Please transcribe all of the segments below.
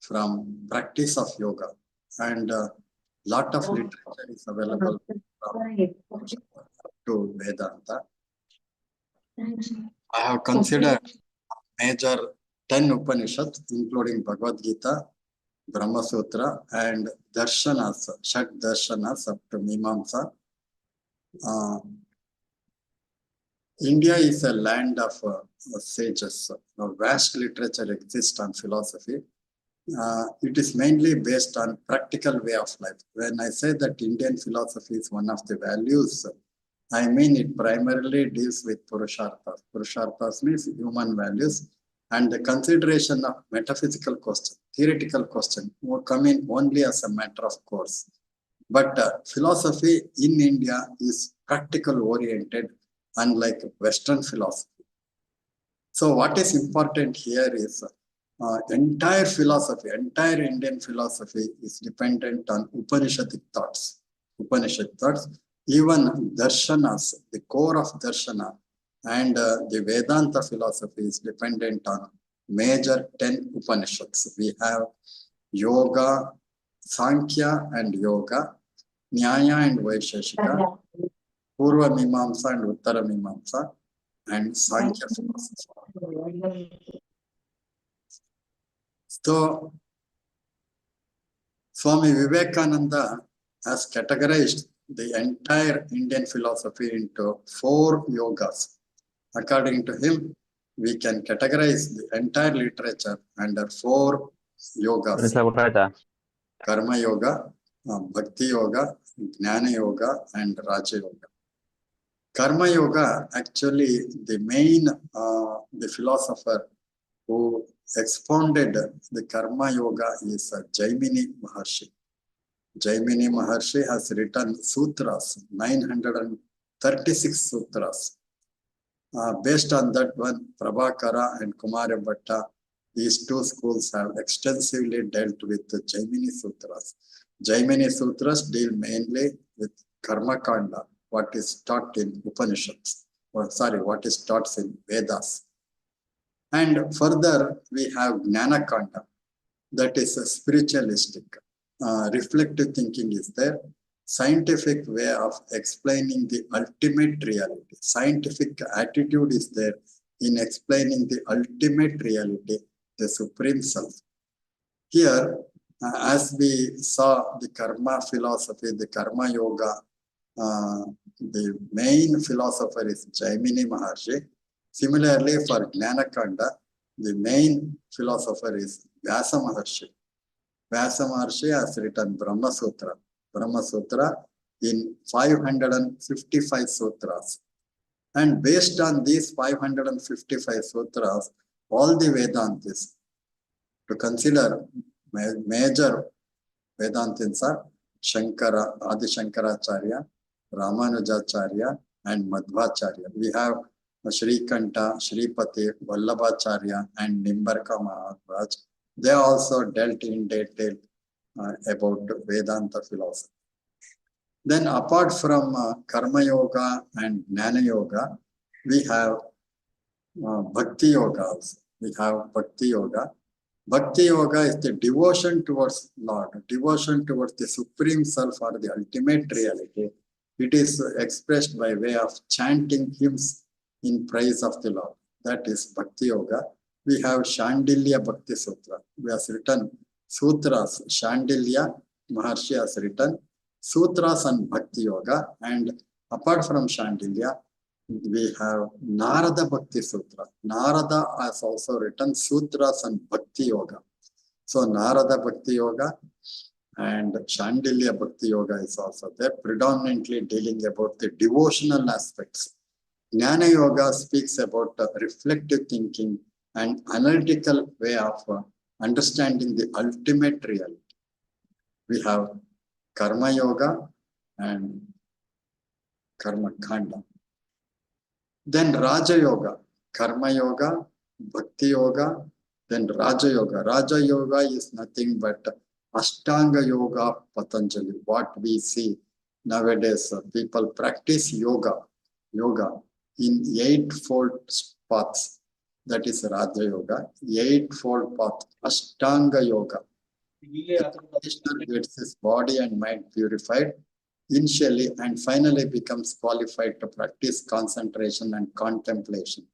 from practice of yoga, and lot of literature is available from to Vedanta. I have considered major 10 Upanishads, including Bhagavad Gita, Brahma Sutra, and Darshanas, Shat Darshanas up to Mimamsa. India is a land of sages. Vast literature exists on philosophy. It is mainly based on practical way of life. When I say that Indian philosophy is one of the values, I mean it primarily deals with Purusharthas. Purusharthas means human values, and the consideration of metaphysical question, theoretical question, will come in only as a matter of course. But philosophy in India is practical oriented, unlike Western philosophy. So what is important here is entire philosophy, entire Indian philosophy is dependent on Upanishadic thoughts. Upanishad thoughts, even darshanas, the core of darshana, and the Vedanta philosophy is dependent on major 10 Upanishads. We have Yoga, Sankhya and Yoga, Nyaya and Vaisheshika, Purva Mimamsa and Uttara Mimamsa, and Sankhya philosophy. So, Swami Vivekananda has categorized the entire Indian philosophy into 4 yogas. According to him, we can categorize the entire literature under 4 yogas. Karma Yoga, Bhakti Yoga, Jnana Yoga, and Raja Yoga. Karma Yoga, actually, the main, the philosopher who expounded the Karma Yoga is Jaimini Maharshi. Jaimini Maharshi has written sutras, 936 sutras. Based on that one, Prabhakara and Kumara Bhatta, these 2 schools have extensively dealt with the Jaimini Sutras. Jaimini Sutras deal mainly with Karma Kanda, what is taught in Upanishads, or sorry, what is taught in Vedas. And further, we have Jnana Kanda, that is a spiritualistic. Reflective thinking is there. Scientific way of explaining the ultimate reality. Scientific attitude is there in explaining the ultimate reality, the Supreme Self. Here, as we saw the Karma philosophy, the Karma Yoga, the main philosopher is Jaimini Maharshi. Similarly, for Jnana Kanda, the main philosopher is Vyasa Maharshi. Vyasa Maharshi has written Brahma Sutra. Brahma Sutra in 555 sutras. And based on these 555 sutras, all the Vedantis, to consider major Vedantins are Shankara, Adi Shankaracharya, Ramanujacharya, and Madhvacharya. We have Shrikanta, Shripati, Vallabhacharya, and Nimbarka Maharaj. They also dealt in detail about Vedanta philosophy. Then apart from Karma Yoga and Jnana Yoga, we have Bhakti Yoga also. We have Bhakti Yoga. Bhakti Yoga is the devotion towards Lord, devotion towards the Supreme Self or the ultimate reality. It is expressed by way of chanting hymns in praise of the Lord. That is Bhakti Yoga. We have Shandilya Bhakti Sutra. We have written sutras. Shandilya Maharshi has written sutras on Bhakti Yoga. And apart from Shandilya, we have Narada Bhakti Sutra. Narada has also written sutras on Bhakti Yoga. So Narada Bhakti Yoga and Shandilya Bhakti Yoga is also there, predominantly dealing about the devotional aspects. Jnana Yoga speaks about reflective thinking and analytical way of understanding the ultimate reality. We have Karma Yoga and Karma Kanda. Then Raja Yoga, Karma Yoga, Bhakti Yoga, then Raja Yoga. Raja Yoga is nothing but Ashtanga Yoga Patanjali. What we see nowadays, people practice yoga in 8-fold paths. that is Raja Yoga, eightfold path, Ashtanga Yoga. The practitioner gets his body and mind purified initially and finally becomes qualified to practice concentration and contemplation.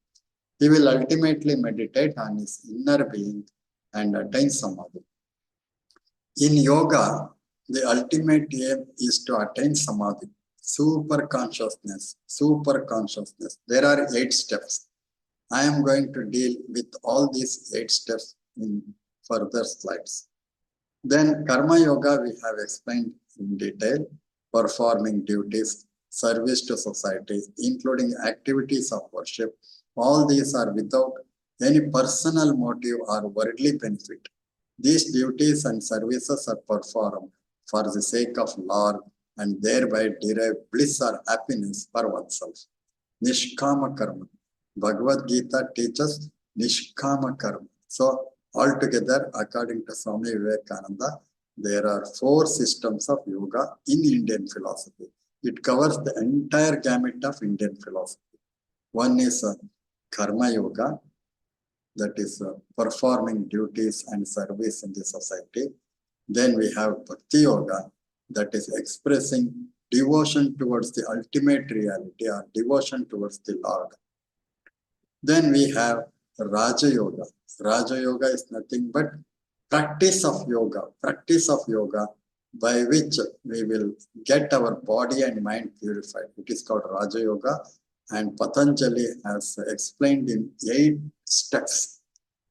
He will ultimately meditate on his inner being and attain samadhi. In yoga, the ultimate aim is to attain samadhi, super consciousness, super consciousness. There are 8 steps. I am going to deal with all these 8 steps in further slides. Then Karma Yoga we have explained in detail, performing duties, service to society, including activities of worship. All these are without any personal motive or worldly benefit. These duties and services are performed for the sake of Lord and thereby derive bliss or happiness for oneself. Nishkama Karma. Bhagavad Gita teaches Nishkama Karma. So altogether, according to Swami Vivekananda, there are 4 systems of yoga in Indian philosophy. It covers the entire gamut of Indian philosophy. One is Karma Yoga, that is performing duties and service in the society. Then we have Bhakti Yoga, that is expressing devotion towards the ultimate reality or devotion towards the Lord. Then we have Raja Yoga. Raja Yoga is nothing but practice of yoga by which we will get our body and mind purified. It is called Raja Yoga, and Patanjali has explained in 8 steps: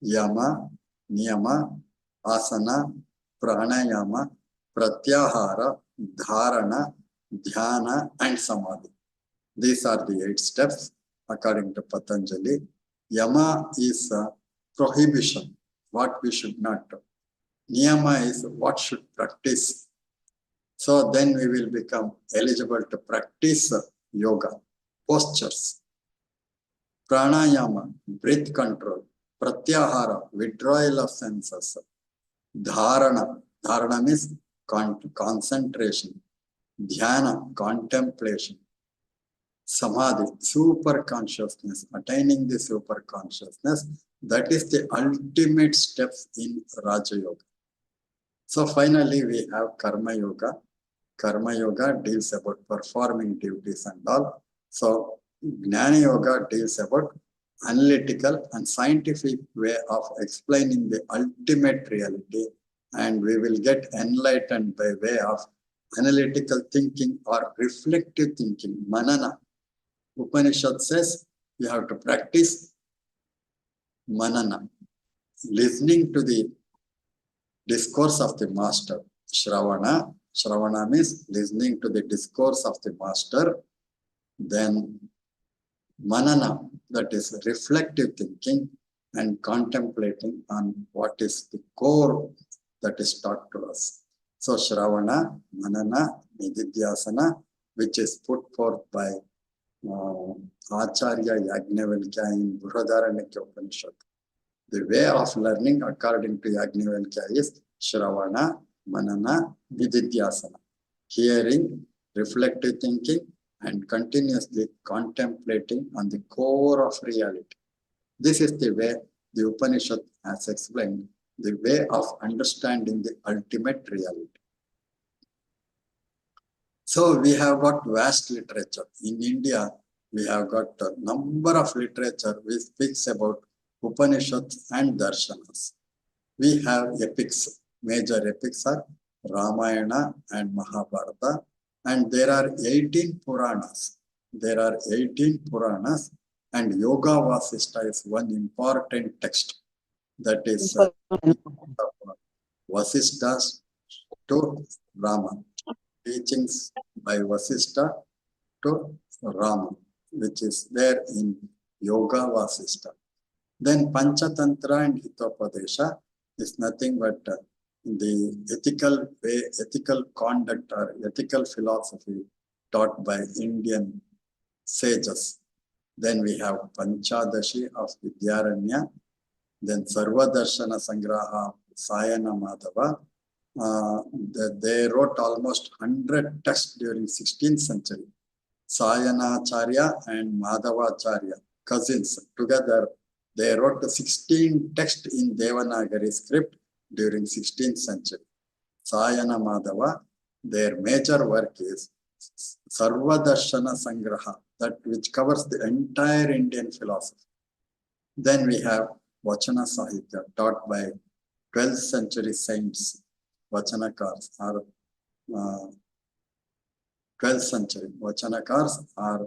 Yama, Niyama, Asana, Pranayama, Pratyahara, Dharana, Dhyana, and Samadhi. These are the 8 steps according to Patanjali. Yama is prohibition, what we should not do. Niyama is what should practice. So then we will become eligible to practice yoga, postures. Pranayama, breath control. Pratyahara, withdrawal of senses. Dharana, dharana means concentration. Dhyana, contemplation. Samadhi, super consciousness, attaining the super consciousness. That is the ultimate steps in Raja Yoga. So finally we have Karma Yoga. Karma Yoga deals about performing duties and all. So Jnana Yoga deals about analytical and scientific way of explaining the ultimate reality, and we will get enlightened by way of analytical thinking or reflective thinking, manana. Upanishad says you have to practice manana, listening to the discourse of the master. Shravana, Shravana means listening to the discourse of the master. Then manana, that is reflective thinking and contemplating on what is the core that is taught to us. So Shravana, Manana, Nididhyasana, which is put forth by Acharya Yajnavalkya in Brihadaranyaka Upanishad. The way of learning according to Yajnavalkya is Shravana, Manana, Nididhyasana. Hearing, reflective thinking, and continuously contemplating on the core of reality. This is the way the Upanishad has explained, the way of understanding the ultimate reality. So we have got vast literature. In India, we have got a number of literature which speaks about Upanishads and Darshanas. We have epics. Major epics are Ramayana and Mahabharata. And there are 18 Puranas. There are 18 Puranas, and Yoga Vasishta is one important text. That is Vasishta to Rama. Teachings by Vasishta to Rama, which is there in Yoga Vasishta. Then Panchatantra and Hitopadesha is nothing but the ethical way, ethical conduct or ethical philosophy taught by Indian sages. Then we have Panchadashi of Vidyaranya, then Sarvadarshana Sangraha Sayana Madhava. They wrote almost 100 texts during 16th century. Sayanacharya and Madhavacharya, cousins, together They wrote 16 texts in Devanagari script during 16th century. Sayana Madhava, their major work is Sarvadarshana Sangraha, that which covers the entire Indian philosophy. Then we have Vachana Sahitya, taught by 12th century saints, Vachanakars are 12th century. Vachanakars are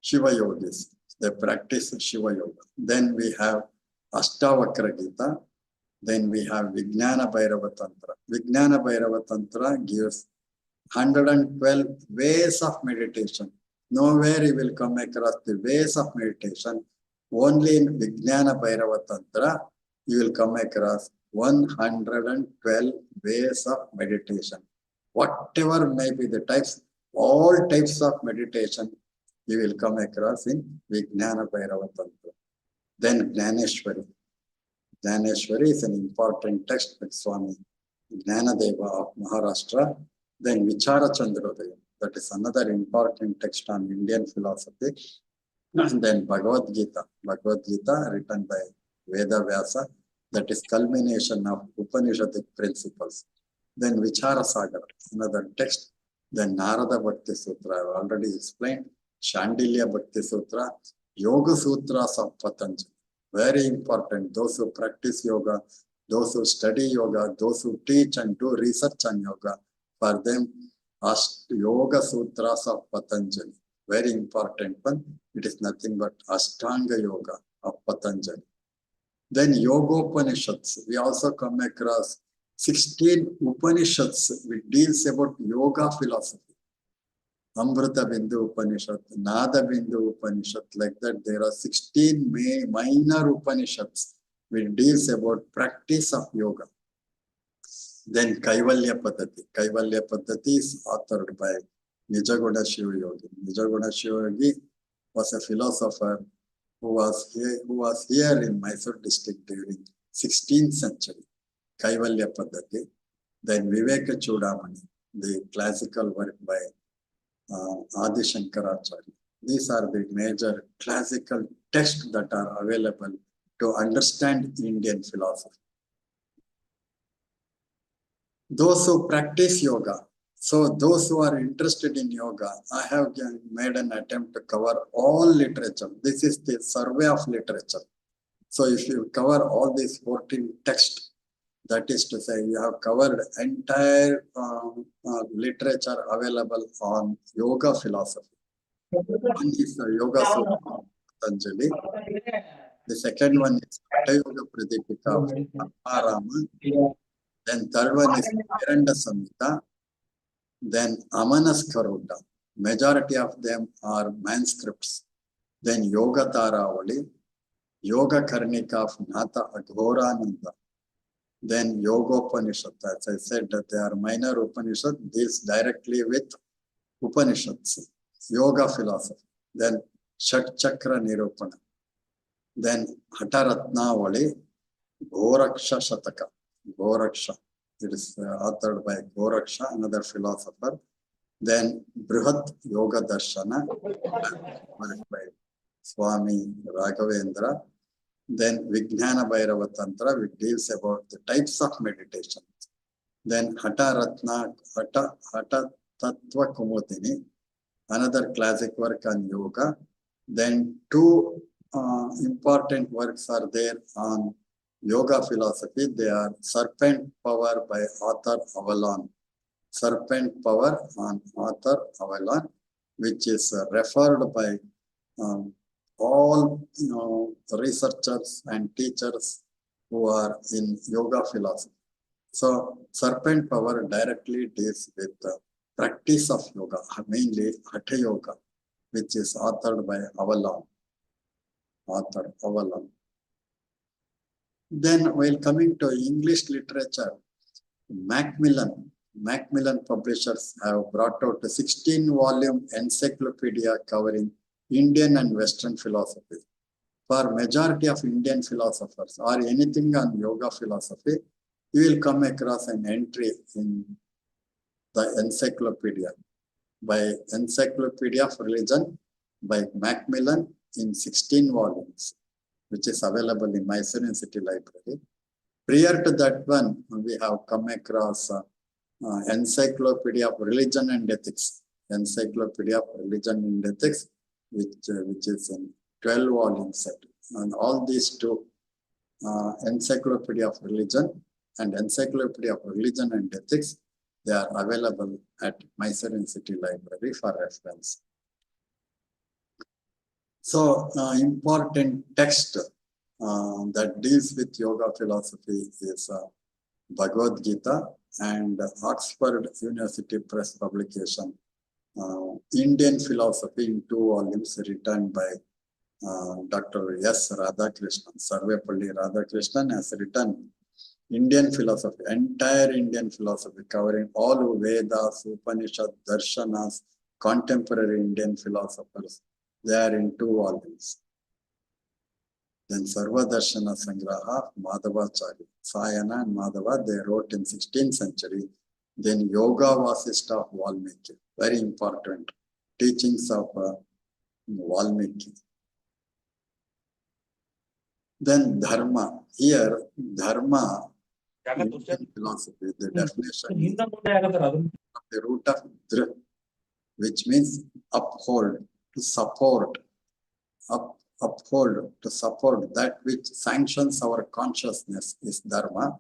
Shiva Yogis. They practice Shiva Yoga. Then we have Ashtavakra Gita. Then we have Vijnana Bhairava Tantra. Vijnana Bhairava Tantra gives 112 ways of meditation. Nowhere you will come across the ways of meditation. Only in Vijnana Bhairava Tantra you will come across 112 ways of meditation. Whatever may be the types, all types of meditation you will come across in Vijnana Bhairava Tantra. Then Jnaneshwari. Jnaneshwari is an important text by Swami Jnanadeva of Maharashtra. Then Vichara Chandrodaya, that is another important text on Indian philosophy. And then Bhagavad Gita. Bhagavad Gita written by Veda Vyasa, that is culmination of Upanishadic principles. Then Vichara Sagar, another text. Then Narada Bhakti Sutra, I have already explained. Shandilya Bhakti Sutra, Yoga Sutras of Patanjali. Very important. Those who practice yoga, those who study yoga, those who teach and do research on yoga, for them, Yoga Sutras of Patanjali. Very important one. It is nothing but Ashtanga Yoga of Patanjali. Then Yogopanishads. We also come across 16 Upanishads which deals about yoga philosophy. Amrita Bindu Upanishad, Nada Bindu Upanishad, like that. There are 16 minor Upanishads which deals about practice of yoga. Then Kaivalya Paddhati. Kaivalya Paddhati is authored by Nijaguna Shiva Yogi. Nijaguna Shiva Yogi was a philosopher who was here in Mysore district during 16th century. Kaivalya Paddhati. Then Viveka Chudamani, the classical work by Adi Shankaracharya. These are the major classical texts that are available to understand Indian philosophy. Those who practice yoga, so those who are interested in yoga, I have made an attempt to cover all literature. This is the survey of literature. So if you cover all these 14 texts, that is to say, you have covered entire literature available on yoga philosophy. One is the Yoga Sutra of Patanjali. The second one is Hatha Yoga Pradipika of Rama. Then third one is Miranda Samhita. Then Amanaskaruta. Majority of them are manuscripts. Then Yoga Taravali, Yoga Karnika of Natha Aghorananda. Then Yogopanishad, as I said, that they are minor Upanishad, deals directly with Upanishads, yoga philosophy. Then Shat Chakra Nirupana. Then Hataratnavali, Goraksha Shataka. Goraksha, it is authored by Goraksha, another philosopher. Then Brihat Yoga Darshana, by Swami Raghavendra. Then Vijnana Bhairava Tantra, which deals about the types of meditation. Then Hata Tattva Kumudini, another classic work on yoga. Then two important works are there on yoga philosophy. They are Serpent Power by author Avalon. Serpent Power on author Avalon, which is referred by all researchers and teachers who are in yoga philosophy. So Serpent Power directly deals with the practice of yoga, mainly Hatha Yoga, which is authored by Avalon. Author Avalon. Then while coming to English literature, Macmillan publishers have brought out a 16-volume encyclopedia covering Indian and Western philosophy. For majority of Indian philosophers or anything on yoga philosophy, you will come across an entry in the encyclopedia by Encyclopedia of Religion by Macmillan in 16 volumes, which is available in Mysore City Library. Prior to that one, we have come across Encyclopedia of Religion and Ethics, Encyclopedia of Religion and Ethics, which is in 12 volume set. And all these two, Encyclopedia of Religion and Encyclopedia of Religion and Ethics, they are available at Mysore City Library for reference. So, important text that deals with yoga philosophy is Bhagavad Gita and Oxford University Press publication, Indian Philosophy in 2 volumes written by Dr. S. Radhakrishnan. Sarvepalli Radhakrishnan has written Indian philosophy, entire Indian philosophy, covering all Vedas, Upanishad, Darshanas, contemporary Indian philosophers. They are in 2 volumes. Then Sarva Darshana Sangraha, Madhavacharya, Sayana and Madhava, they wrote in 16th century. Then Yoga Vasishtha of Valmiki, very important teachings of Valmiki. Then Dharma, here Dharma, Indian philosophy, the definition is the root of Dhr, which means uphold, to support, uphold, to support that which sanctions our consciousness is Dharma.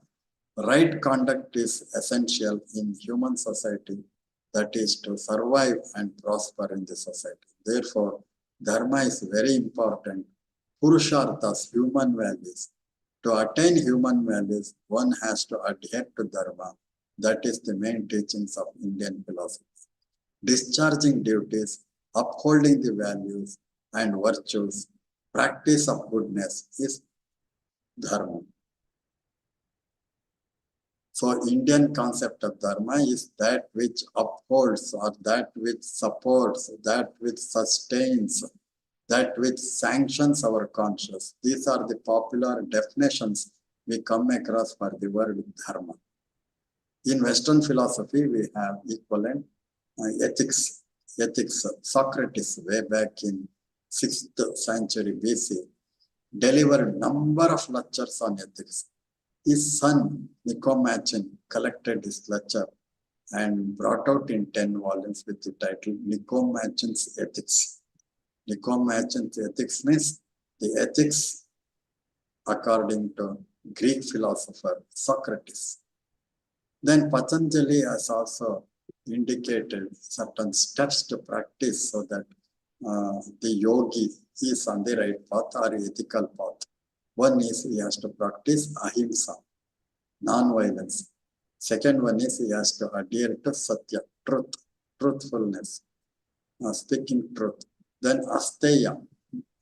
Right conduct is essential in human society, that is to survive and prosper in the society. Therefore, Dharma is very important. Purusharthas, human values. To attain human values, one has to adhere to Dharma. That is the main teachings of Indian philosophy. Discharging duties, upholding the values and virtues, practice of goodness is Dharma. So, Indian concept of Dharma is that which upholds or that which supports, that which sustains, that which sanctions our conscience. These are the popular definitions we come across for the word Dharma. In Western philosophy, we have equivalent ethics. Socrates, way back in 6th century BC, delivered number of lectures on ethics. His son, Nicomachean, collected his lecture and brought out in 10 volumes with the title Nicomachean's Ethics. Nicomachean's Ethics means the ethics according to Greek philosopher Socrates. Then Patanjali has also indicated certain steps to practice so that the yogi is on the right path or ethical path. One is he has to practice ahimsa, non-violence. Second one is he has to adhere to satya, truth, truthfulness, speaking truth. Then asteya,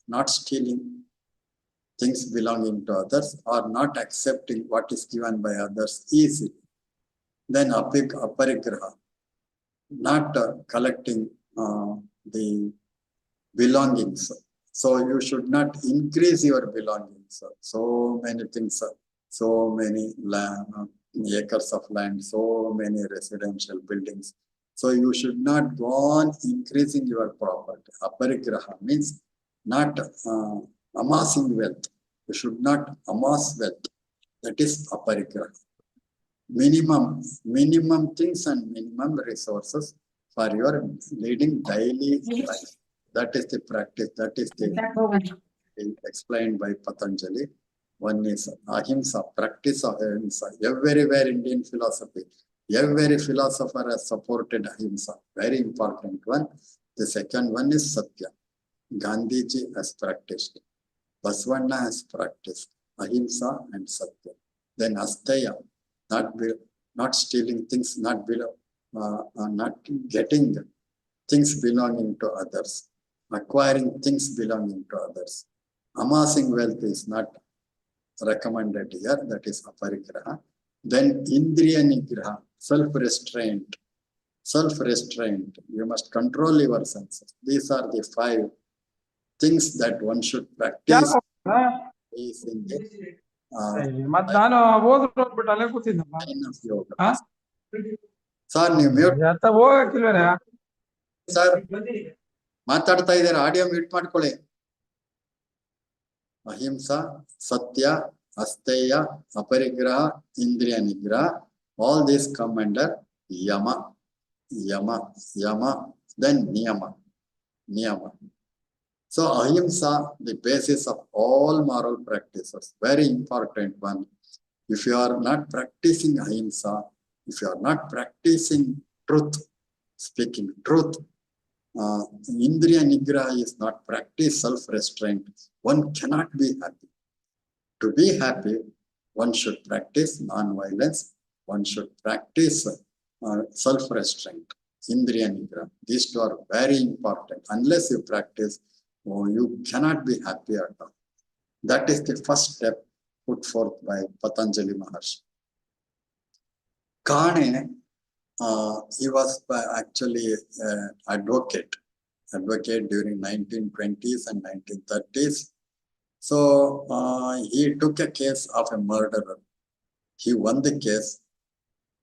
not stealing things belonging to others or not accepting what is given by others easily. Then aparigraha, not collecting the belongings. So you should not increase your belongings. So many things, so many acres of land, so many residential buildings. So you should not go on increasing your property. Aparigraha means not amassing wealth. You should not amass wealth. That is aparigraha. Minimum things and minimum resources for your leading daily life. That is the practice. That is the explained by Patanjali. One is ahimsa, practice of ahimsa. Everywhere Indian philosophy, every philosopher has supported ahimsa. Very important one. The second one is satya. Gandhiji has practiced. Basavana has practiced ahimsa and satya. Then asteya, not stealing things, not getting things belonging to others, acquiring things belonging to others. Amassing wealth is not recommended here, that is aparigraha. Then indriya nigraha, self-restraint. Self-restraint, you must control your senses. These are the 5 things that one should practice. Is in the Sir, ನೀವು mute sir ಮಾತಾಡ್ತಾ ಇದ್ದಾರೆ, audio mute ಮಾಡ್ಕೊಳ್ಳಿ. Ahimsa, Satya, Asteya, Aparigraha, Indriya Nigraha, all these come under Yama, Yama, Yama, then Niyama, Niyama. So Ahimsa, the basis of all moral practices, very important one. If you are not practicing Ahimsa, if you are not practicing truth, speaking truth, Indriya Nigraha is not practice self-restraint, one cannot be happy. To be happy, one should practice non-violence, one should practice self-restraint, Indriya Nigraha. These two are very important. Unless you practice, you cannot be happy at all. That is the first step put forth by Patanjali Maharshi. Kane, he was actually advocate during 1920s and 1930s. So he took a case of a murderer. He won the case.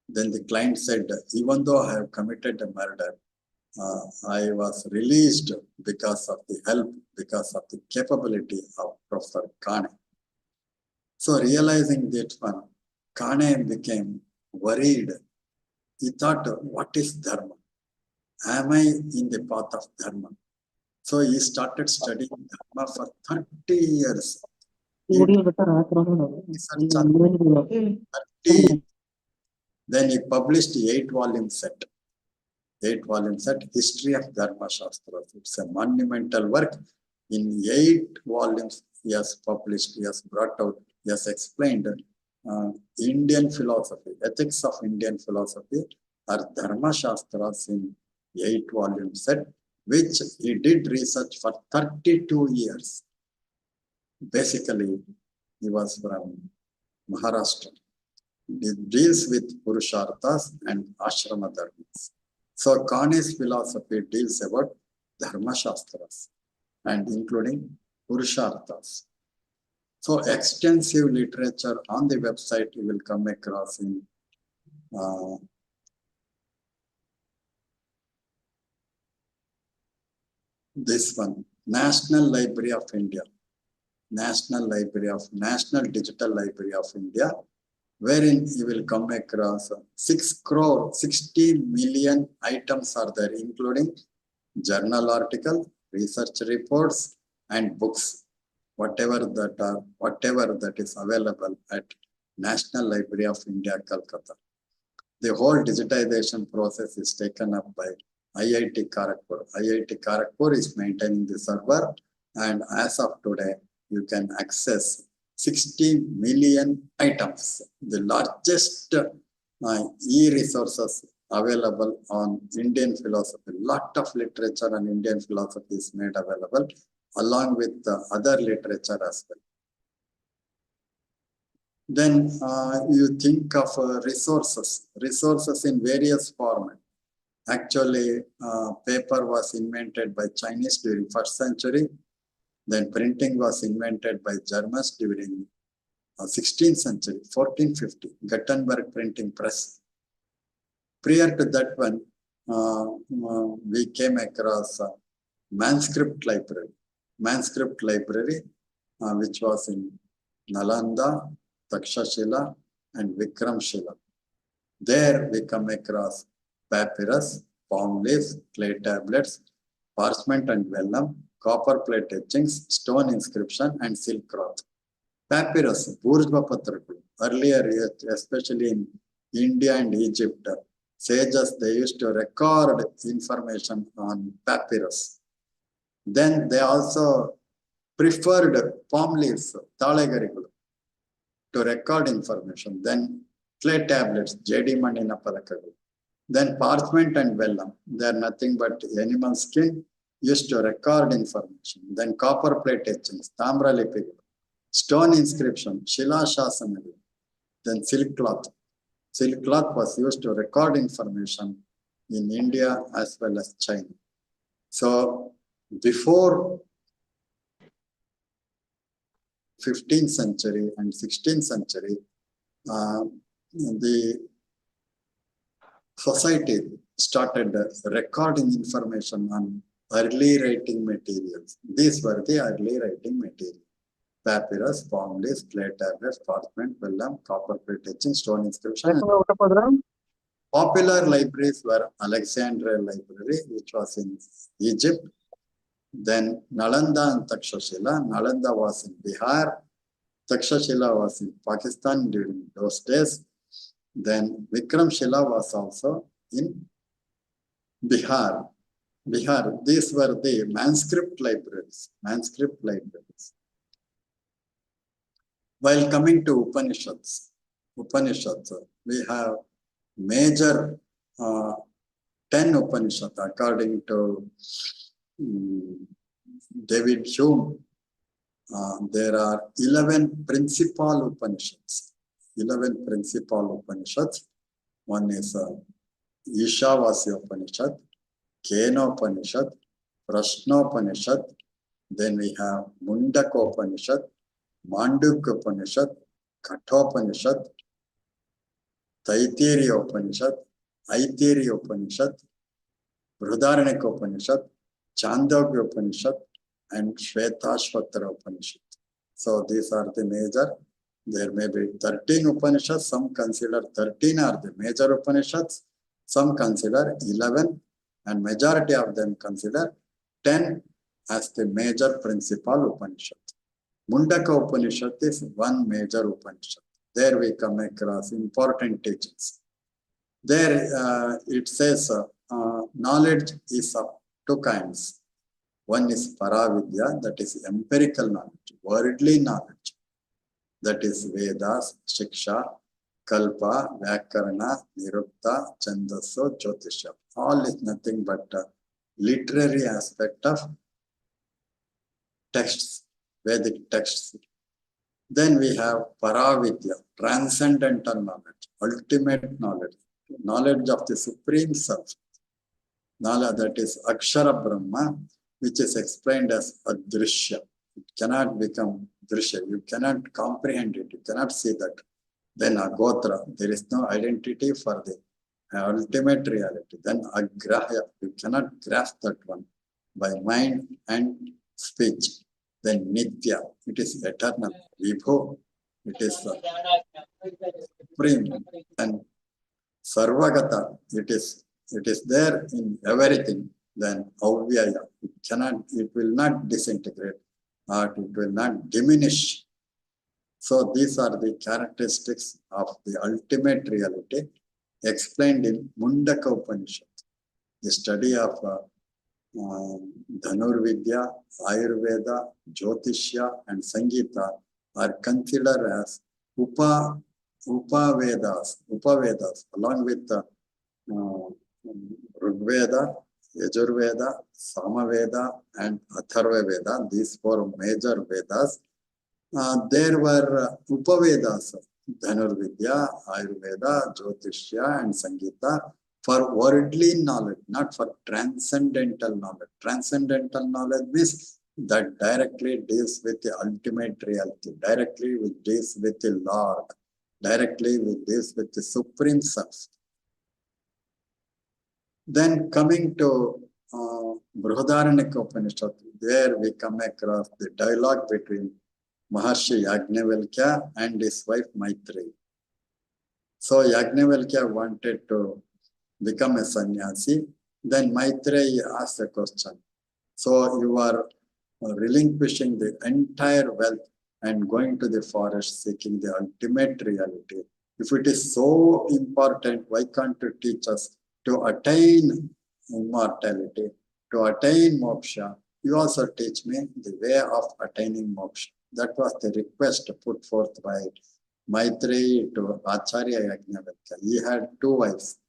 Then the client said, even though I have committed a murder, I was released because of the help, because of the capability of Professor Kane. So realizing that one, Kane became worried. He thought, what is Dharma? Am I in the path of Dharma? So he started studying Dharma for 30 years. Then he published 8-volume set. 8-volume set, History of Dharma Shastras. It's a monumental work. In 8 volumes, he has published, he has brought out, he has explained Indian philosophy, ethics of Indian philosophy, or Dharma Shastras in 8-volume set, which he did research for 32 years. Basically, he was from Maharashtra. It deals with Purusharthas and Ashrama Dharmas. So Kane's philosophy deals about Dharma Shastras and including Purusharthas. So extensive literature on the website you will come across in this one, National Library of India, National Digital Library of India, wherein you will come across 60 million items are there, including journal article, research reports, and books, whatever that is available at National Library of India, Calcutta. The whole digitization process is taken up by IIT Kharagpur. IIT Kharagpur is maintaining the server, and as of today, you can access 60 million items, the largest e-resources available on Indian philosophy. Lot of literature on Indian philosophy is made available, along with other literature as well. Then you think of resources in various formats. Actually, paper was invented by Chinese during 1st century. Then printing was invented by Germans during 16th century, 1450, Gutenberg printing press. Prior to that one, we came across manuscript library, which was in Nalanda, Takshashila, and Vikramshila. There we come across papyrus, palm leaves, clay tablets, parchment and vellum, copper plate etchings, stone inscription, and silk cloth. Papyrus, Burjva Patrakul. Earlier, especially in India and Egypt, sages, they used to record information on papyrus. Then they also preferred palm leaves, Talagarikulu, to record information. Then clay tablets, J.D. Manina Palakagu. Then parchment and vellum, they are nothing but animal skin used to record information. Then copper plate etchings, Tamra Lipigu. Stone inscription, Shila Shasanagi. Then silk cloth. Silk cloth was used to record information in India as well as China. So before 15th century and 16th century, the society started recording information on early writing materials. These were the early writing materials. papyrus, palm leaves, clay tablets, parchment, vellum, copper plate etching, stone inscription. Popular libraries were Alexandria Library, which was in Egypt. Then Nalanda and Takshashila. Nalanda was in Bihar. Takshashila was in Pakistan during those days. Then Vikramshila was also in Bihar. These were the manuscript libraries. While coming to Upanishads, we have major 10 Upanishads according to David Hume. There are 11 principal Upanishads. One is Ishavasya Upanishad, Kenopanishad, Prashnopanishad. Then we have Mundaka Upanishad, Mandukya Upanishad, Kathopanishad, Taittiriya Upanishad, Aitiriya Upanishad, Brihadaranyaka Upanishad, Chandogya Upanishad, and Shvetashvatara Upanishad. So these are the major. There may be 13 Upanishads. Some consider 13 are the major Upanishads. Some consider 11, and majority of them consider 10 as the major principal Upanishad. Mundaka Upanishad is one major Upanishad. There we come across important teachings. There it says knowledge is of two kinds. One is Paravidya, that is empirical knowledge, worldly knowledge. That is Vedas, Shiksha, Kalpa, Vyakarana, Nirukta, Chandaso, Jyotisha. All is nothing but literary aspect of texts, Vedic texts. Then we have Paravidya, transcendental knowledge, ultimate knowledge, knowledge of the Supreme Self. Knowledge that is Akshara Brahma, which is explained as Adrishya. It cannot become Drishya. You cannot comprehend it. You cannot see that. Then Agotra, there is no identity for the ultimate reality. Then Agrahya, you cannot grasp that one by mind and speech. Then Nitya, it is eternal. Vibho, it is supreme. And Sarvagata, it is there in everything. Then Avyaya, it will not disintegrate, or it will not diminish. So these are the characteristics of the ultimate reality explained in Mundaka Upanishad. The study of Dhanurvidya, Ayurveda, Jyotishya, and Sangita are considered as Upavedas, along with Rigveda, Yajurveda, Samaveda, and Atharva Veda. These four major Vedas. There were Upavedas, Dhanurvidya, Ayurveda, Jyotishya, and Sangita for worldly knowledge, not for transcendental knowledge. Transcendental knowledge means that directly deals with the ultimate reality, directly deals with the Lord, directly deals with the Supreme Self. Then coming to Brihadaranyaka Upanishad, there we come across the dialogue between Maharshi Yajnavalkya and his wife Maitreyi. So Yajnavalkya wanted to become a sannyasi. Then Maitreyi asked a question. So you are relinquishing the entire wealth and going to the forest seeking the ultimate reality. If it is so important, why can't you teach us to attain immortality, to attain moksha? You also teach me the way of attaining moksha. That was the request put forth by Maitreyi to Acharya Yajnavalkya. He had two wives,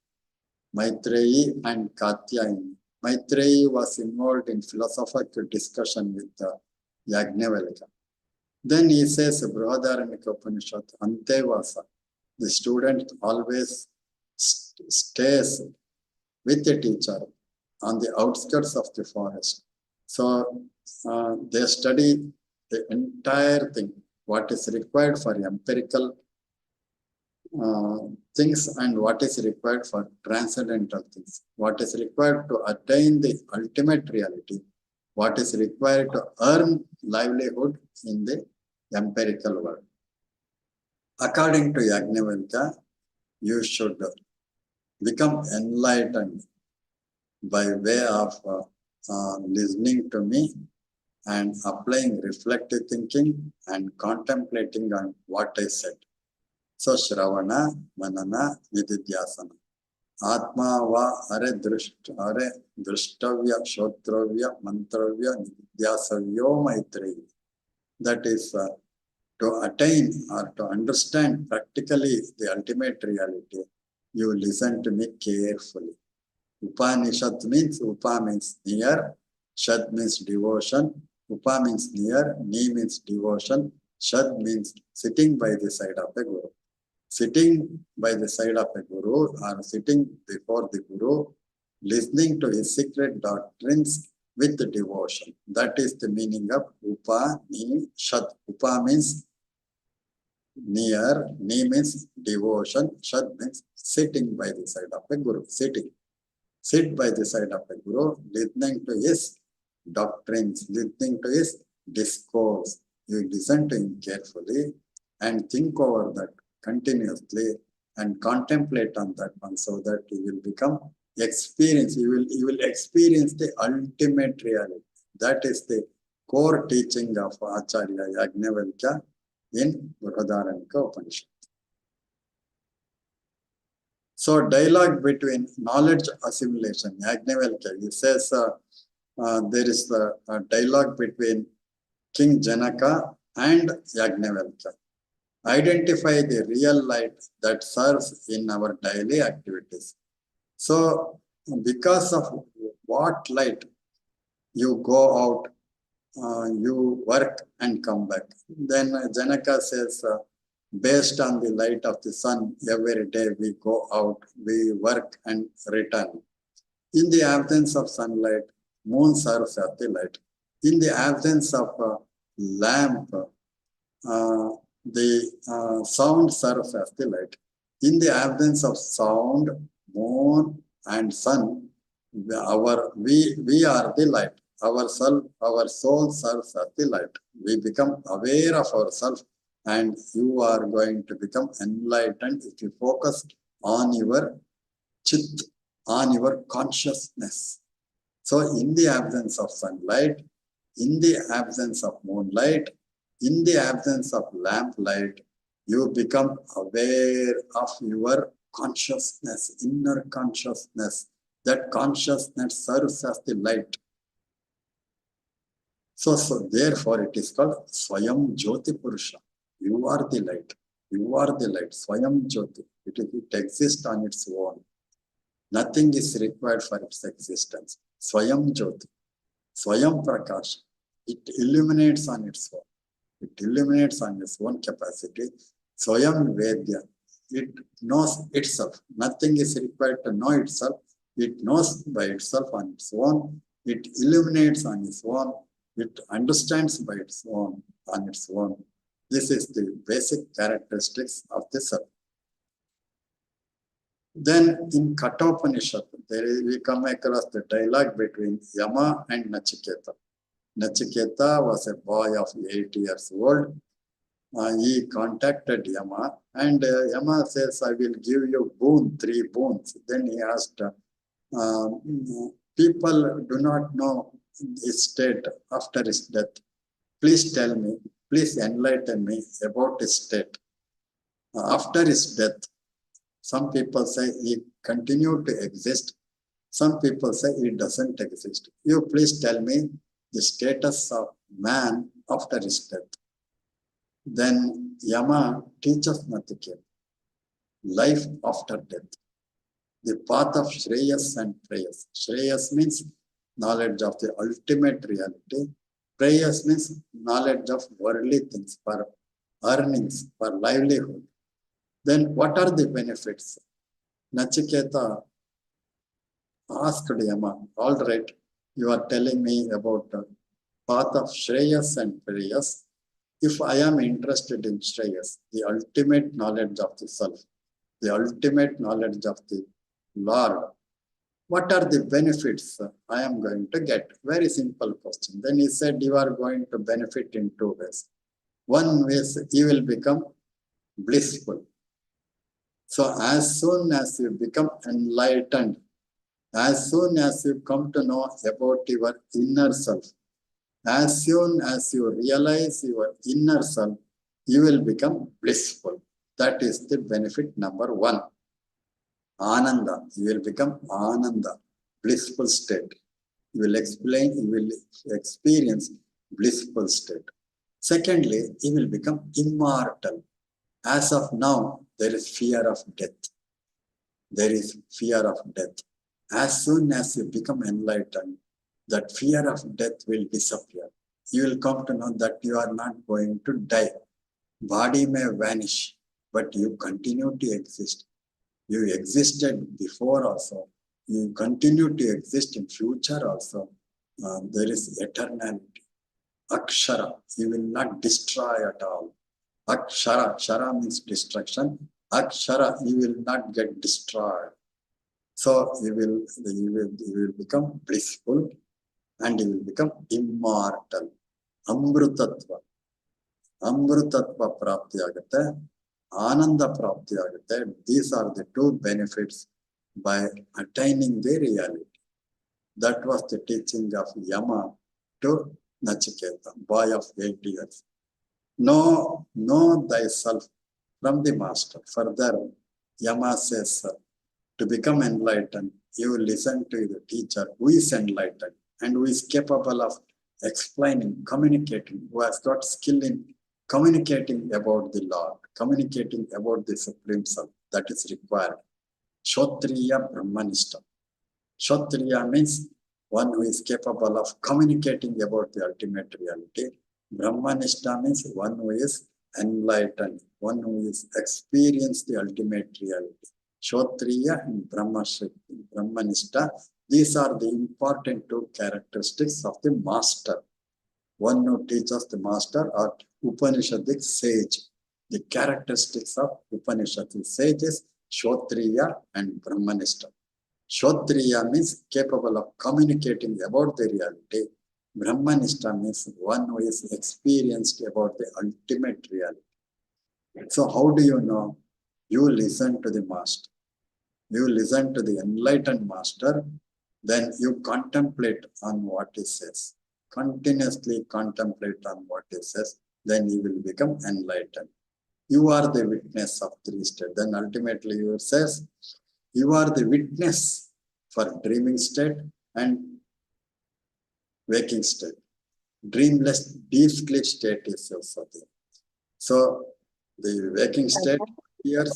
Maitreyi and Katyayani. Maitreyi was involved in philosophical discussion with Yajnavalkya. Then he says, Brihadaranyaka Upanishad, Antevasa, the student always stays with the teacher on the outskirts of the forest. So they study the entire thing, what is required for empirical things and what is required for transcendental things, what is required to attain the ultimate reality, what is required to earn livelihood in the empirical world. According to Yajnavalkya, you should become enlightened by way of listening to me and applying reflective thinking and contemplating on what I said. So Shravana, Manana, Nididhyasana. Atma va are drishtavya, shotravya, mantravya, nididhyasavyo maitreya. That is to attain or to understand practically the ultimate reality, you listen to me carefully. Upanishad means, Upa means near, Shad means devotion, Upa means near, Ni means devotion, Shad means sitting by the side of a Guru. Sitting by the side of a Guru or sitting before the Guru, listening to his secret doctrines with devotion. That is the meaning of Upanishad. Upa means near, Ni means devotion, Shad means sitting by the side of a Guru. Sitting. Sit by the side of a Guru, listening to his doctrines, listening to his discourse. You listen to him carefully and think over that continuously and contemplate on that one so that you will become experience. You will experience the ultimate reality. That is the core teaching of Acharya Yajnavalkya in Brihadaranyaka Upanishad. So dialogue between knowledge assimilation, Yajnavalkya, he says there is a dialogue between King Janaka and Yajnavalkya. Identify the real light that serves in our daily activities. So because of what light you go out, you work and come back. Then Janaka says, based on the light of the sun, every day we go out, we work and return. In the absence of sunlight, moon serves as the light. In the absence of lamp, the sound serves as the light. In the absence of sound, moon and sun, we are the light. Our soul serves as the light. We become aware of ourselves, and you are going to become enlightened if you focus on your chit, on your consciousness. So in the absence of sunlight, in the absence of moonlight, in the absence of lamplight, you become aware of your consciousness, inner consciousness. That consciousness serves as the light. So therefore it is called Swayam Jyoti Purusha. You are the light. You are the light. Swayam Jyoti. It exists on its own. Nothing is required for its existence. Swayam Jyoti. Swayam Prakash. It illuminates on its own. It illuminates on its own capacity. Swayam Vedya. It knows itself. Nothing is required to know itself. It knows by itself on its own. It illuminates on its own. It understands by its own, on its own. This is the basic characteristics of the self. Then in Kathopanishad, we come across the dialogue between Yama and Nachiketa. Nachiketa was a boy of 8 years old. He contacted Yama, and Yama says, I will give you 3 boons. Then he asked, people do not know his state after his death. Please tell me, please enlighten me about his state. After his death, some people say he continued to exist. Some people say he doesn't exist. You please tell me the status of man after his death. Then Yama teaches Nachiketa life after death, the path of Shreyas and Preyas. Shreyas means knowledge of the ultimate reality. Preyas means knowledge of worldly things for earnings, for livelihood. Then what are the benefits? Nachiketa asked Yama, all right, you are telling me about the path of Shreyas and Preyas. If I am interested in Shreyas, the ultimate knowledge of the self, the ultimate knowledge of the Lord, what are the benefits I am going to get? Very simple question. Then he said, you are going to benefit in 2 ways. One is you will become blissful. So as soon as you become enlightened, as soon as you come to know about your inner self, as soon as you realize your inner self, you will become blissful. That is the benefit number one. Ananda, you will become Ananda, blissful state. You will experience blissful state. Secondly, you will become immortal. As of now, there is fear of death. There is fear of death. As soon as you become enlightened, that fear of death will disappear. You will come to know that you are not going to die. Body may vanish, but you continue to exist. You existed before also. You continue to exist in future also. There is eternality. Akshara, you will not destroy at all. Akshara, Shara means destruction. Akshara, you will not get destroyed. So you will become blissful and you will become immortal. Amrutatva. Amrutatva prapti agate. Ananda prapti agate. These are the two benefits by attaining the reality. That was the teaching of Yama to Nachiketa, boy of 8 years. Know thyself from the master. Further, Yama says, to become enlightened, you listen to the teacher who is enlightened and who is capable of explaining, communicating, who has got skill in communicating about the Lord, communicating about the Supreme Self. That is required. Kshotriya Brahmanishta. Kshotriya means one who is capable of communicating about the ultimate reality. Brahmanishta means one who is enlightened, one who is experienced the ultimate reality. Kshotriya and Brahmanishta, these are the important two characteristics of the master. One who teaches the master or Upanishadic sage. The characteristics of Upanishadic sage is Kshotriya and Brahmanishta. Kshotriya means capable of communicating about the reality. Brahmanishta means one who is experienced about the ultimate reality. So how do you know? You listen to the master. You listen to the enlightened master, then you contemplate on what he says. Continuously contemplate on what he says, then you will become enlightened. You are the witness of three states. Then ultimately you says, you are the witness for dreaming state and waking state. Dreamless, deep sleep state is also there. So the waking state appears,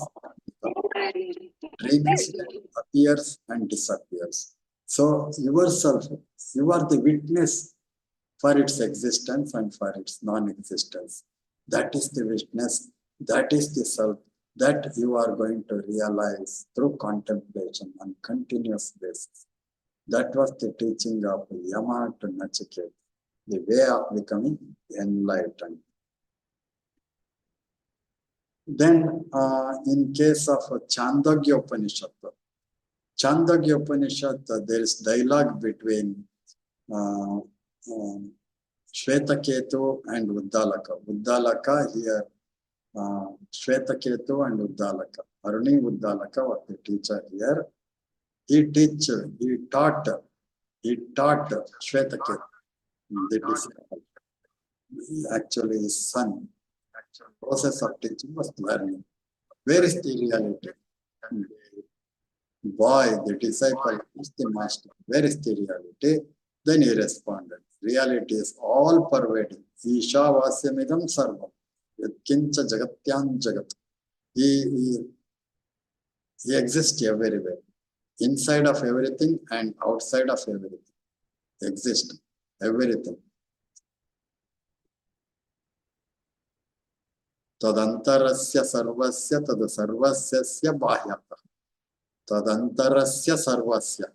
dreaming state appears and disappears. So yourself, you are the witness for its existence and for its non-existence. That is the witness, that is the self that you are going to realize through contemplation on continuous basis. That was the teaching of Yama to Nachiketa, the way of becoming enlightened. Then in case of Chandogya Upanishad, there is dialogue between Shvetaketu and Uddalaka. Uddalaka here, Shvetaketu and Uddalaka. Aruni Uddalaka was the teacher here. He taught Shvetaketu, the disciple. Actually, his son. Process of teaching was learning. Where is the reality? Boy, the disciple is the master. Where is the reality? Then he responded. Reality is all pervading. Isha vasyamidam sarvam. Yatkincha jagatyam jagat. He exists everywhere. Inside of everything and outside of everything. Exist everything. Tadantarasya sarvasya tad sarvasyasya bahyata. Tadantarasya sarvasya.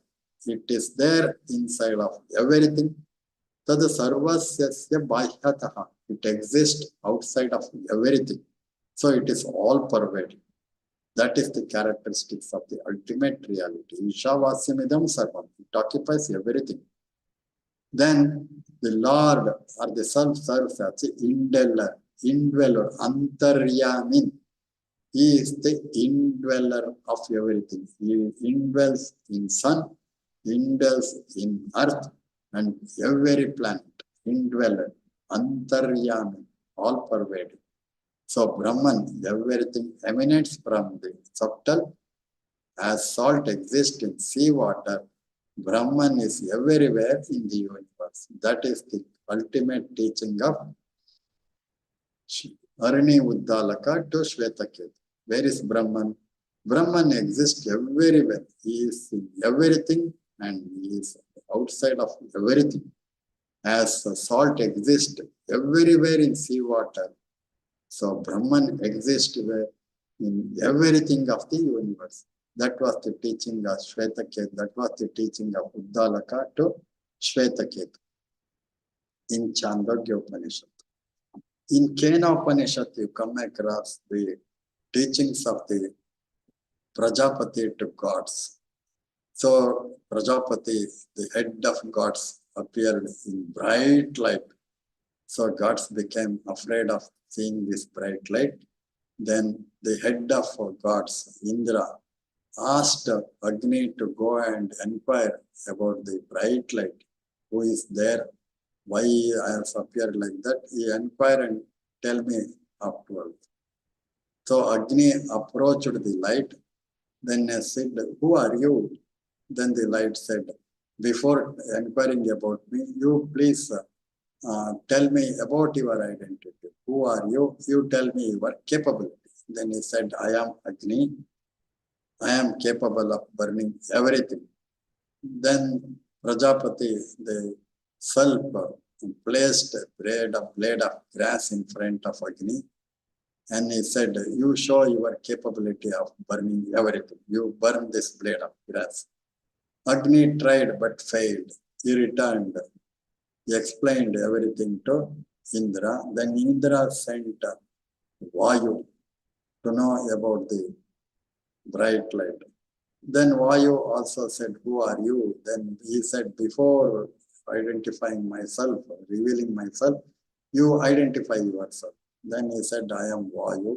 It is there inside of everything. Tad sarvasyasya bahyata. It exists outside of everything. So it is all pervading. That is the characteristics of the ultimate reality. Ishavasyamidam sarvam. It occupies everything. Then the Lord or the self serves as the indeller. indweller, Antaryamin. He is the indweller of everything. He indwells in sun, indwells in earth, and every planet. Indweller, Antaryami, all pervading. So Brahman, everything emanates from the subtle. As salt exists in seawater, Brahman is everywhere in the universe. That is the ultimate teaching of Arni Uddalaka to Shvetaketu. Where is Brahman? Brahman exists everywhere. He is in everything and he is outside of everything. As salt exists everywhere in seawater, so Brahman exists in everything of the universe. That was the teaching of Shvetaketu. That was the teaching of Uddalaka to Shvetaketu in Chandogya Upanishad. In Kena Upanishad, you come across the teachings of the Prajapati to gods. So Prajapati, the head of gods, appeared in bright light. So gods became afraid of seeing this bright light. Then the head of gods, Indra, asked Agni to go and inquire about the bright light. Who is there? Why I have appeared like that? He inquired and tell me afterwards. So Agni approached the light. Then he said, who are you? Then the light said, before inquiring about me, you please tell me about your identity. Who are you? You tell me your capability. Then he said, I am Agni. I am capable of burning everything. Then Prajapati, the self, placed a blade of grass in front of Agni. And he said, you show your capability of burning everything. You burn this blade of grass. Agni tried but failed. He returned. He explained everything to Indra. Then Indra sent Vayu to know about the bright light. Then Vayu also said, who are you? Then he said, before identifying myself, revealing myself, you identify yourself. Then he said, I am Vayu.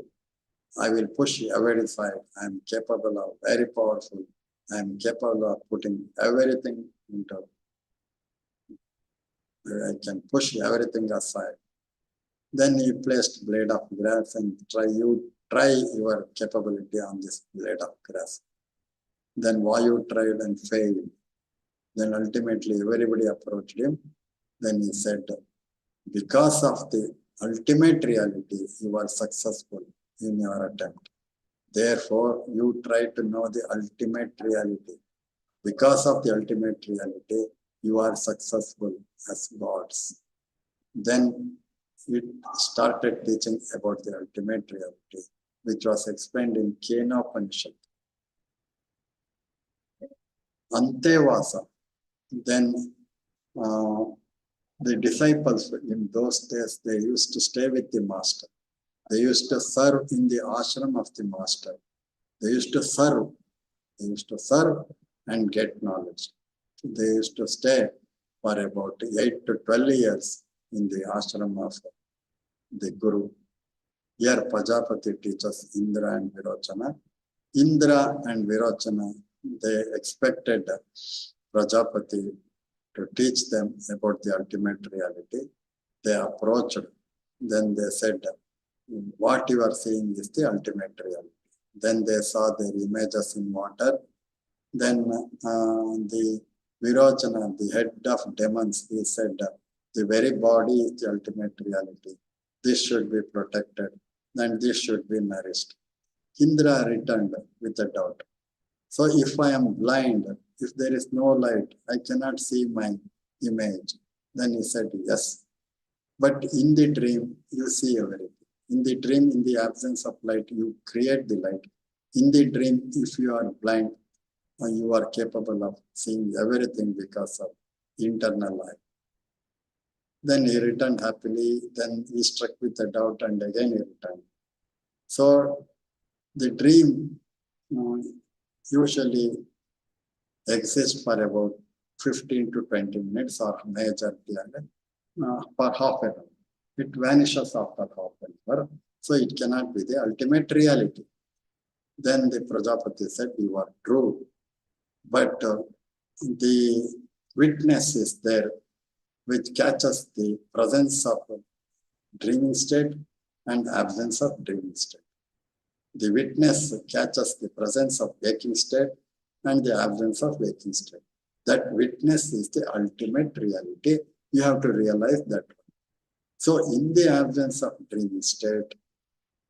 I will push every side. I am capable of, very powerful. I am capable of putting everything into, I can push everything aside. Then he placed blade of grass and try your capability on this blade of grass. Then Vayu tried and failed. Then ultimately everybody approached him. Then he said, because of the ultimate reality, you are successful in your attempt. Therefore, you try to know the ultimate reality. Because of the ultimate reality, you are successful as gods. Then it started teaching about the ultimate reality, which was explained in Kena Upanishad. Antevasa. Then the disciples in those days, they used to stay with the master. They used to serve in the ashram of the master. They used to serve. They used to serve and get knowledge. They used to stay for about 8 to 12 years in the ashram of the Guru. Here Prajapati teaches Indra and Virochana. Indra and Virochana, they expected Prajapati to teach them about the ultimate reality. They approached. Then they said, what you are seeing is the ultimate reality. Then they saw their images in water. Then the Virochana, the head of demons, he said, the very body is the ultimate reality. This should be protected and this should be nourished. Indra returned with a doubt. So if I am blind, if there is no light, I cannot see my image. Then he said, yes. But in the dream, you see everything. In the dream, in the absence of light, you create the light. In the dream, if you are blind, you are capable of seeing everything because of internal light. Then he returned happily. Then he struck with a doubt and again he returned. So the dream usually exists for about 15 to 20 minutes or major period for half an hour. it vanishes after half an hour. So it cannot be the ultimate reality. Then the Prajapati said, you are true. But the witness is there, which catches the presence of dreaming state and absence of dreaming state. The witness catches the presence of waking state and the absence of waking state. That witness is the ultimate reality. You have to realize that. So in the absence of dreaming state,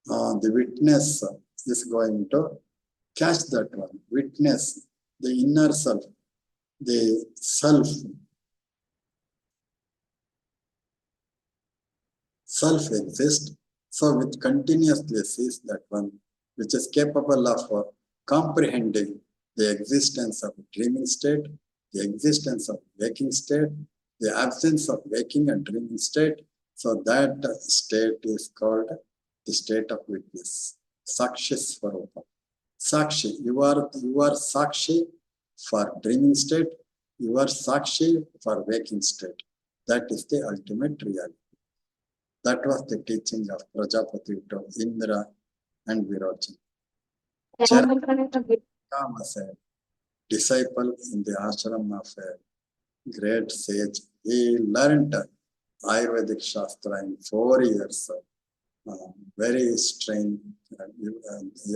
the witness is going to catch that one. Witness, the inner self, the self exists. So which continuously sees that one, which is capable of comprehending the existence of dreaming state, the existence of waking state, the absence of waking and dreaming state. So that state is called the state of witness. Sakshi Swarupa. Sakshi, you are Sakshi for dreaming state, you are Sakshi for waking state. That is the ultimate reality. That was the teaching of Prajapati to Indra and Virochan. Charaka was a disciple in the ashram of a great sage. He learned Ayurvedic Shastra in 4 years. Very strange.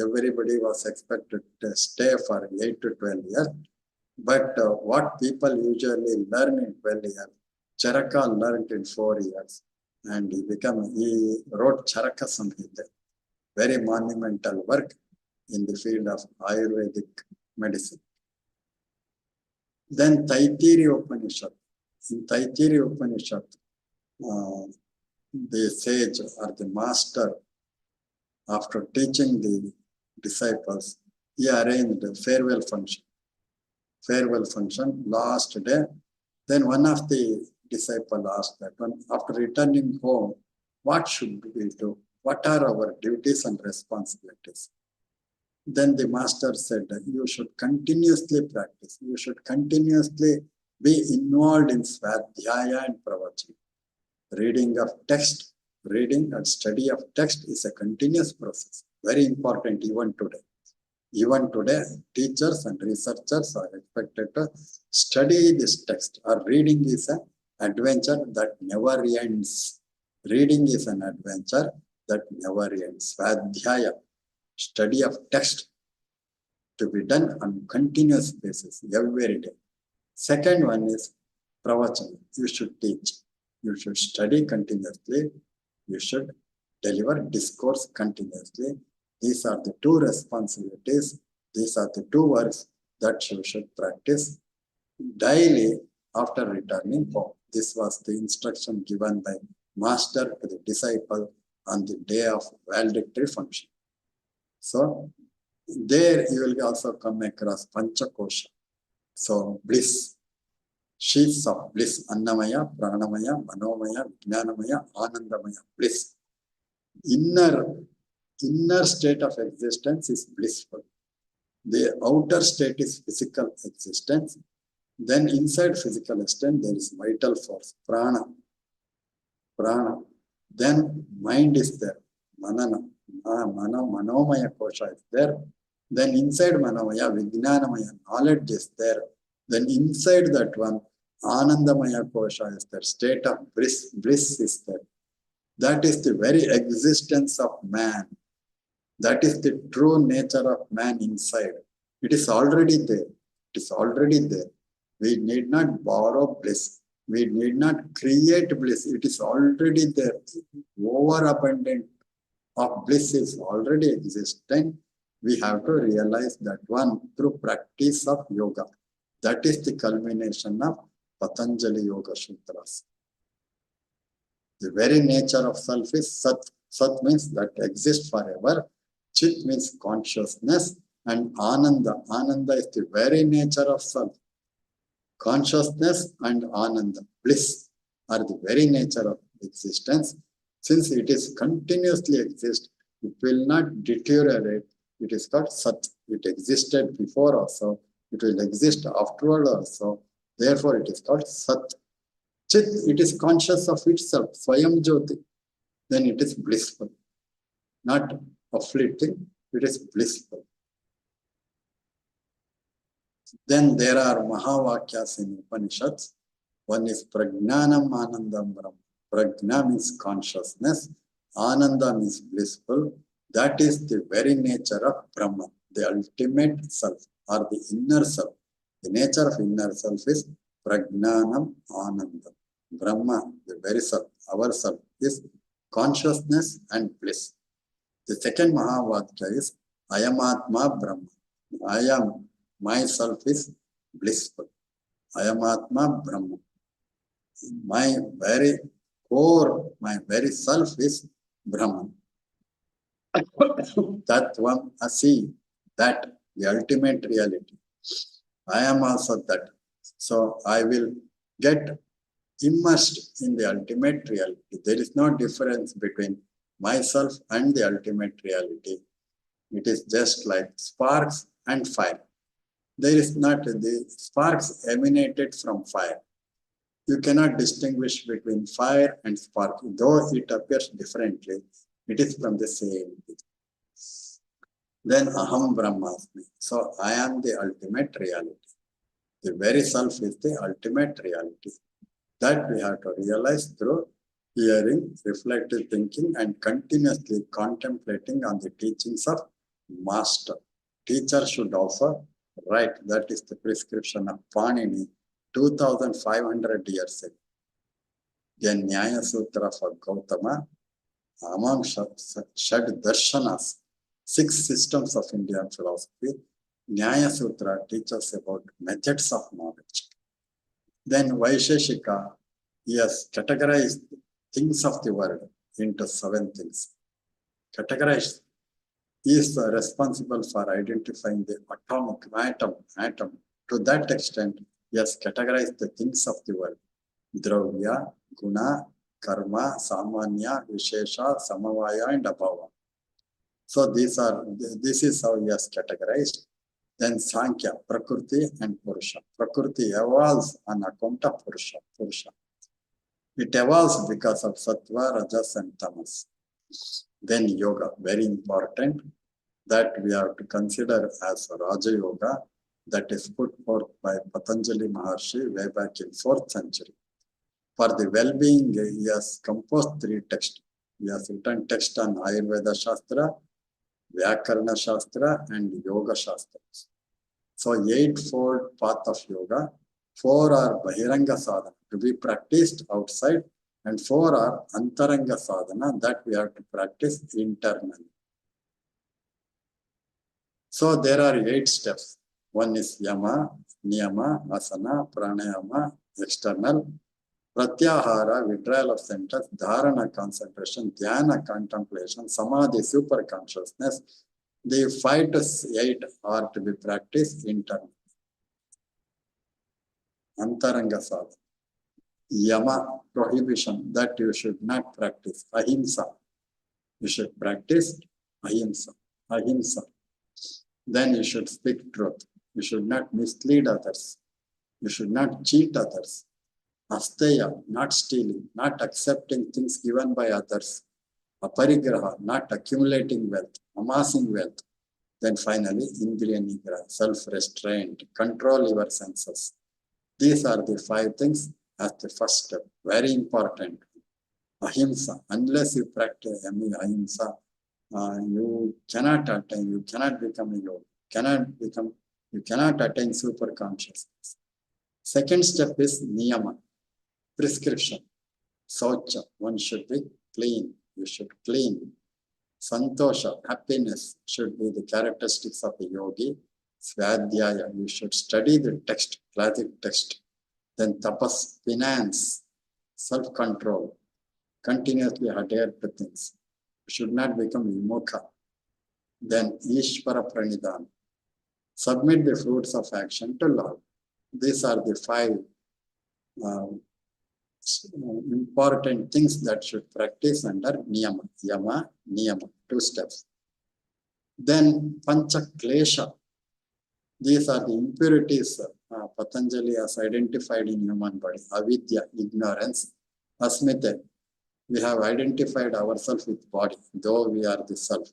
Everybody was expected to stay for 8 to 12 years. But what people usually learn in 12 years, Charaka learned in 4 years. And he wrote Charaka Samhita, very monumental work in the field of Ayurvedic medicine. Then Taittiriya Upanishad. In Taittiriya Upanishad, the sage or the master, after teaching the disciples, he arranged a farewell function. Farewell function, last day. Then one of the disciples asked that one, after returning home, what should we do? What are our duties and responsibilities? Then the master said that you should continuously practice. You should continuously be involved in Svadhyaya and Pravachana. Reading of text, reading and study of text is a continuous process. Very important even today. Even today, teachers and researchers are expected to study this text. Or reading is an adventure that never ends. Reading is an adventure that never ends. Svadhyaya, study of text, to be done on continuous basis every day. Second one is Pravachana. You should teach. You should study continuously. You should deliver discourse continuously. These are the two responsibilities. These are the two works that you should practice daily after returning home. This was the instruction given by master to the disciple on the day of valedictory function. So there you will also come across Panchakosha. So bliss. Sheets of bliss, Annamaya, Pranamaya, Manomaya, Jnanamaya, Anandamaya, bliss. Inner state of existence is blissful. The outer state is physical existence. Then inside physical existence, there is vital force, prana. Then mind is there, manana. Manomaya kosha is there. Then inside Manomaya, Vijnanamaya, knowledge is there. Then inside that one, Anandamaya kosha is there, state of bliss is there. That is the very existence of man. That is the true nature of man inside. It is already there. It is already there. We need not borrow bliss. We need not create bliss. It is already there. Overabundant of bliss is already existing. We have to realize that one through practice of yoga. That is the culmination of Patanjali Yoga Sutras. The very nature of self is Sat. Sat means that exists forever. Chit means consciousness. And Ananda. Ananda is the very nature of self. Consciousness and Ananda, bliss, are the very nature of existence. Since it is continuously exist, it will not deteriorate. It is called Sat. It existed before also. It will exist afterward also. Therefore, it is called Sat. Chit, it is conscious of itself. Swayam Jyoti. then it is blissful. Not afflicting, it is blissful. Then there are Mahavakyas in Upanishads. One is Prajnanam Anandam Brahma. Prajna means consciousness. Ananda means blissful. That is the very nature of Brahma, the ultimate self or the inner self. The nature of inner self is Prajnanam Anandam. Brahma, the very self, our self, is consciousness and bliss. The second Mahavakya is Ayamatma Brahma. I am, myself is blissful. Ayamatma Brahma. My very core, my very self is Brahman. That one, Asi, that the ultimate reality. I am also that. So I will get immersed in the ultimate reality. There is no difference between myself and the ultimate reality. It is just like sparks and fire. There is not, the sparks emanated from fire. You cannot distinguish between fire and spark, though it appears differently. It is from the same thing. Then Aham Brahmasmi. So I am the ultimate reality. The very self is the ultimate reality. That we have to realize through hearing, reflective thinking, and continuously contemplating on the teachings of Master. Teacher should offer right. That is the prescription of Panini 2500 years ago. Then Nyaya Sutra for Gautama, among Shad Darshanas, 6 systems of Indian philosophy. Nyaya Sutra teaches about methods of knowledge. Then Vaisheshika, he has categorized things of the world into 7 things. Categorized. He is responsible for identifying the atomic atom. To that extent, he has categorized the things of the world. Dravya, Guna, Karma, Samanya, Vishesha, Samavaya, and Abhava. So this is how he has categorized. Then Sankhya, Prakriti and Purusha. Prakriti evolves on account of Purusha. It evolves because of Sattva, Rajas, and Tamas. Then Yoga, very important, that we have to consider as Raja Yoga, that is put forth by Patanjali Maharshi way back in 4th century. For the well-being, he has composed 3 texts. He has written text on Ayurveda Shastra, Vyakarana Shastra, and Yoga Shastras. So 8-fold path of yoga, 4 are Bahiranga Sadhana, to be practiced outside, and 4 are Antaranga Sadhana, that we have to practice internally. So there are 8 steps. One is Yama, Niyama, Asana, Pranayama, external, Pratyahara, withdrawal of sentence, Dharana, concentration, Dhyana, contemplation, Samadhi, super consciousness. The 5 to 8 are to be practiced internally. Antaranga Sadhana. Yama, prohibition, that you should not practice. Ahimsa, you should practice ahimsa. Then you should speak truth. You should not mislead others. You should not cheat others. Asteya, not stealing, not accepting things given by others. Aparigraha, not accumulating wealth, amassing wealth. Then finally, Indriya Nigraha, self-restraint, control your senses. These are the 5 things as the first step. Very important. Ahimsa, unless you practice ahimsa, you cannot attain, you cannot become a yogi, you cannot attain super consciousness. Second step is niyama, prescription. Saucha, one should be clean, you should clean. Santosha, happiness, should be the characteristics of a yogi. Svadhyaya, you should study the text, classic text. Then tapas, finance, self-control, continuously adhere to things. You should not become vimukha. Then Ishvara Pranidhana, submit the fruits of action to Lord. These are the 5 important things that should practice under niyama. Yama, niyama, 2 steps. Then pancha klesha. These are the impurities Patanjali has identified in human body. Avidya, ignorance. Asmita, We have identified ourselves with body, though we are the self.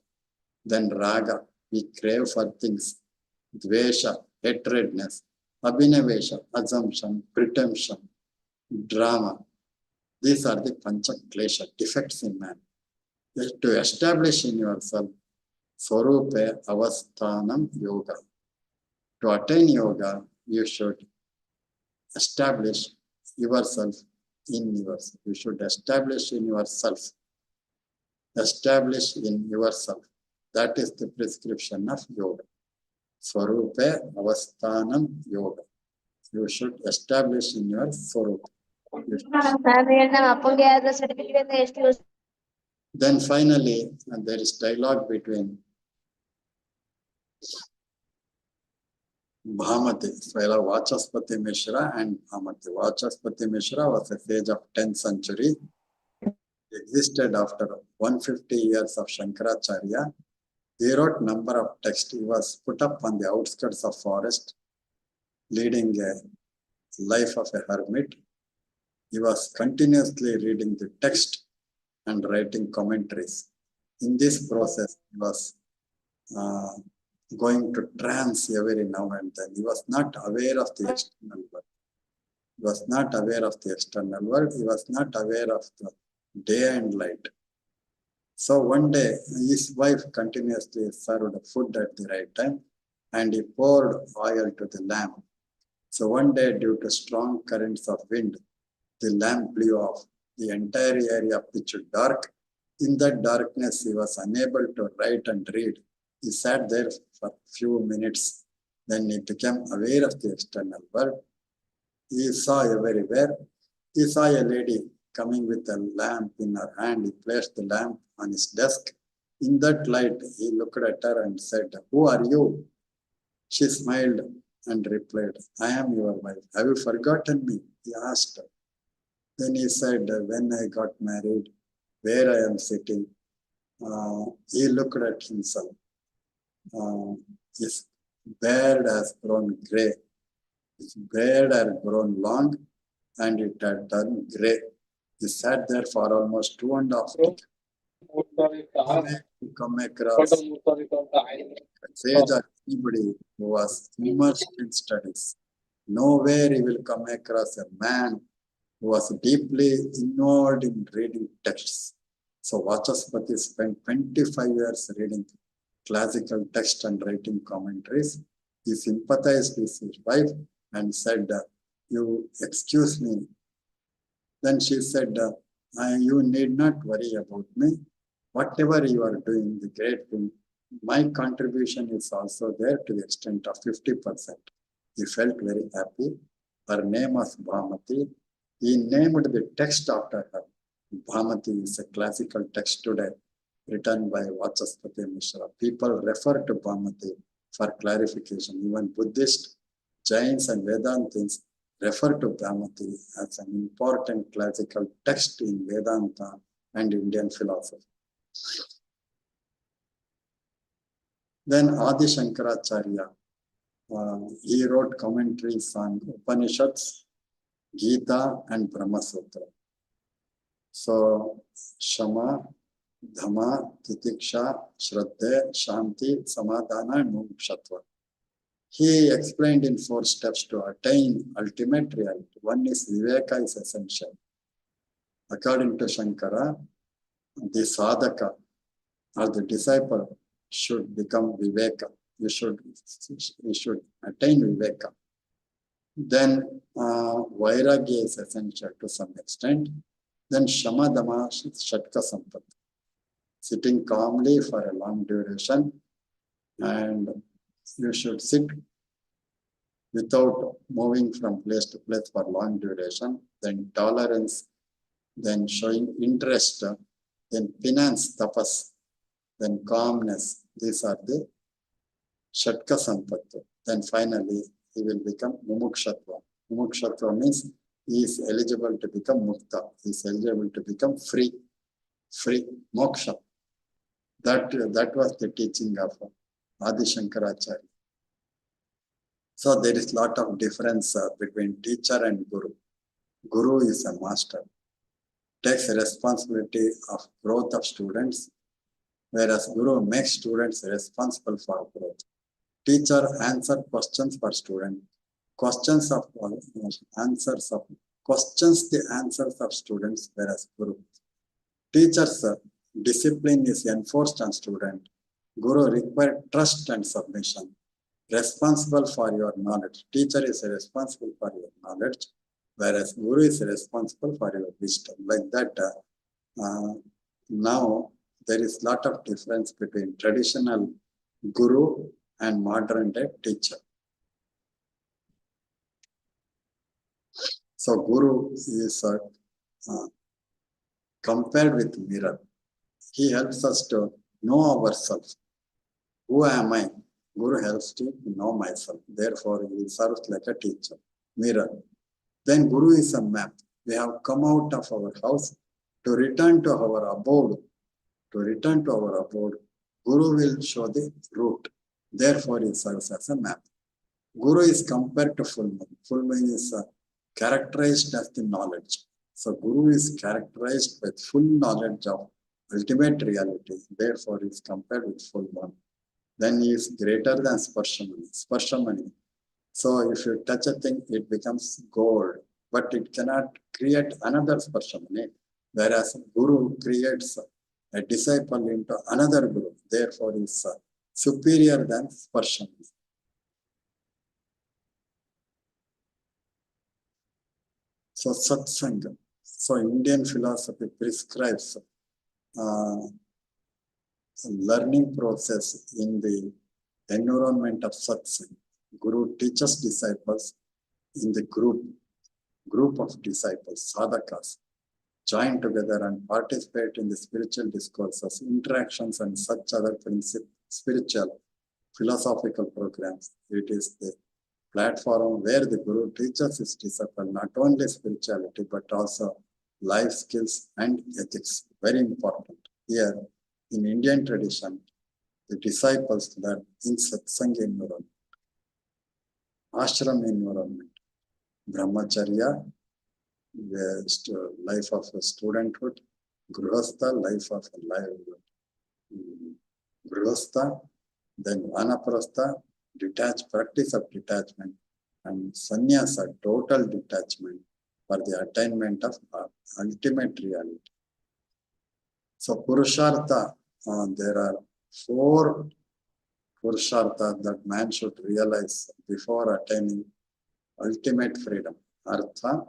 Then raga, we crave for things. Dvesha, hatredness. Abhinavesha, assumption, pretension, drama. These are the pancha klesha, defects in man. To establish in yourself Swarupe Avasthanam Yoga. To attain yoga, you should establish yourself in yourself. You should establish in yourself. Establish in yourself. That is the prescription of yoga. Swarupe Avasthanam Yoga. You should establish in your Swarupa. Then finally, there is dialogue between Bhamati, Vachaspati Mishra and Bhamati. Vachaspati Mishra was a sage of 10th century. He existed after 150 years of Shankaracharya. He wrote number of texts. He was put up on the outskirts of forest, leading a life of a hermit. He was continuously reading the text and writing commentaries. In this process, he was going to trance every now and then. He was not aware of the external world. He was not aware of the external world. He was not aware of the day and light. So one day, his wife continuously served food at the right time, and he poured oil to the lamp. So one day, due to strong currents of wind, the lamp blew off. The entire area pitch dark. In that darkness, he was unable to write and read. He sat there for a few minutes. Then he became aware of the external world. He saw everywhere. He saw a lady coming with a lamp in her hand. He placed the lamp on his desk. In that light, he looked at her and said, "Who are you?" She smiled and replied, "I am your wife. Have you forgotten me?" He asked her. Then he said, "When I got married, where I am sitting," he looked at himself. His beard has grown gray. His beard had grown long and it had turned gray. He sat there for almost 2.5 weeks. To come across a sage or anybody who was immersed in studies. Nowhere he will come across a man who was deeply involved in reading texts. So Vachaspati spent 25 years reading classical text and writing commentaries. He sympathized with his wife and said, "You excuse me." Then she said, "You need not worry about me. Whatever you are doing, the great thing, my contribution is also there to the extent of 50%. He felt very happy. Her name was Bhamati. He named the text after her. Bhamati is a classical text today, written by Vachaspati Mishra. People refer to Bhamati for clarification. Even Buddhists, Jains, and Vedantins refer to Bhamati as an important classical text in Vedanta and Indian philosophy. Then Adi Shankaracharya, he wrote commentaries on Upanishads, Gita, and Brahma Sutra. So Shama, Dhamma, Titiksha, Shraddha, Shanti, Samadhana, and Mukshatva. He explained in 4 steps to attain ultimate reality. One is Viveka is essential. According to Shankara, the sadhaka or the disciple should become Viveka. You should attain Viveka. Then Vairagya is essential to some extent. Then Shama, Dhamma, Shatka Sampati. Sitting calmly for a long duration, and you should sit without moving from place to place for long duration. Then tolerance, then showing interest, then penance, tapas, then calmness. These are the Shatka Sampatti. Then finally, he will become Mumukshatva. Mumukshatva means he is eligible to become Mukta. He is eligible to become free, moksha. That was the teaching of Adi Shankaracharya. So there is a lot of difference between teacher and guru. Guru is a master. takes responsibility of growth of students, whereas Guru makes students responsible for growth. Teacher answer questions for student. Questions of answers of questions the answers of students, whereas Guru. Teacher's discipline is enforced on student. Guru requires trust and submission. Responsible for your knowledge. Teacher is responsible for your knowledge, whereas Guru is responsible for your wisdom. Like that, now there is lot of difference between traditional Guru and modern day teacher. So Guru is compared with mirror. He helps us to know ourselves. Who am I? Guru helps to know myself. Therefore, he serves like a teacher. Mirror. Then Guru is a map. We have come out of our house to return to our abode. To return to our abode, Guru will show the route. Therefore, he serves as a map. Guru is compared to full moon. Full moon is characterized as the knowledge. So Guru is characterized with full knowledge of ultimate reality. Therefore, he is compared with full moon. Then he is greater than Sparshamani. Sparshamani. So if you touch a thing, it becomes gold, but it cannot create another Sparshamani. Whereas Guru creates a disciple into another Guru. Therefore, he is superior than Sparshamani. So satsanga. So Indian philosophy prescribes learning process in the environment of satsang. Guru teaches disciples in the group of disciples, sadhakas, join together and participate in the spiritual discourses, interactions, and such other spiritual philosophical programs. It is the platform where the Guru teaches his disciple not only spirituality but also life skills and ethics. Very important. Here in Indian tradition, the disciples learn in satsang environment, ashram environment, brahmacharya, the life of studenthood, grihastha, life of grihastha, then vanaprastha, practice of detachment, and sannyasa, total detachment for the attainment of ultimate reality. So purushartha, there are 4 purushartha that man should realize before attaining ultimate freedom. Artha,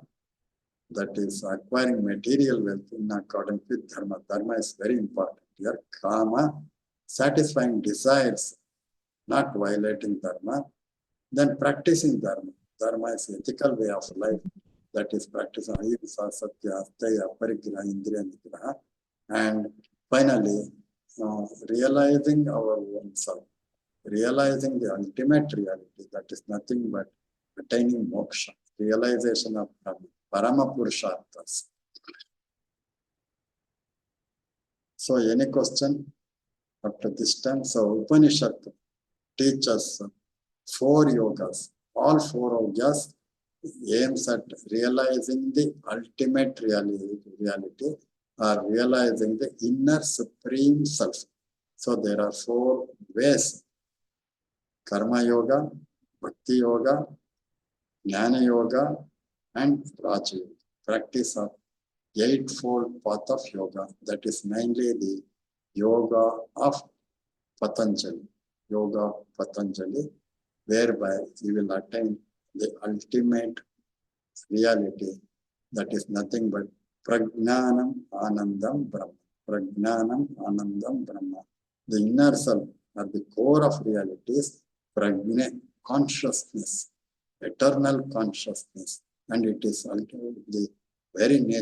that is acquiring material wealth in accordance with dharma. Dharma is very important here. Kama, satisfying desires, not violating dharma. Then practicing dharma. Dharma is ethical way of life, that is practicing ahimsa, satya, asteya, parigraha, indriya nigraha. And finally, realizing our own self, realizing the ultimate reality, that is nothing but attaining moksha, realization of Brahma, Parama Purusharthas. So any question up to this time? So Upanishad teaches 4 yogas. All 4 yogas aims at realizing the ultimate reality or realizing the inner supreme self. So there are 4 ways: Karma Yoga, Bhakti Yoga, Jnana Yoga, and Raja Yoga. Practice of 8-fold path of yoga, that is mainly the yoga of Patanjali, whereby you will attain the ultimate reality, that is nothing but Prajnanam Anandam Brahma. Prajnanam Anandam Brahma. The inner self at the core of reality is Prajna, consciousness, eternal consciousness, and it is ultimately the very nature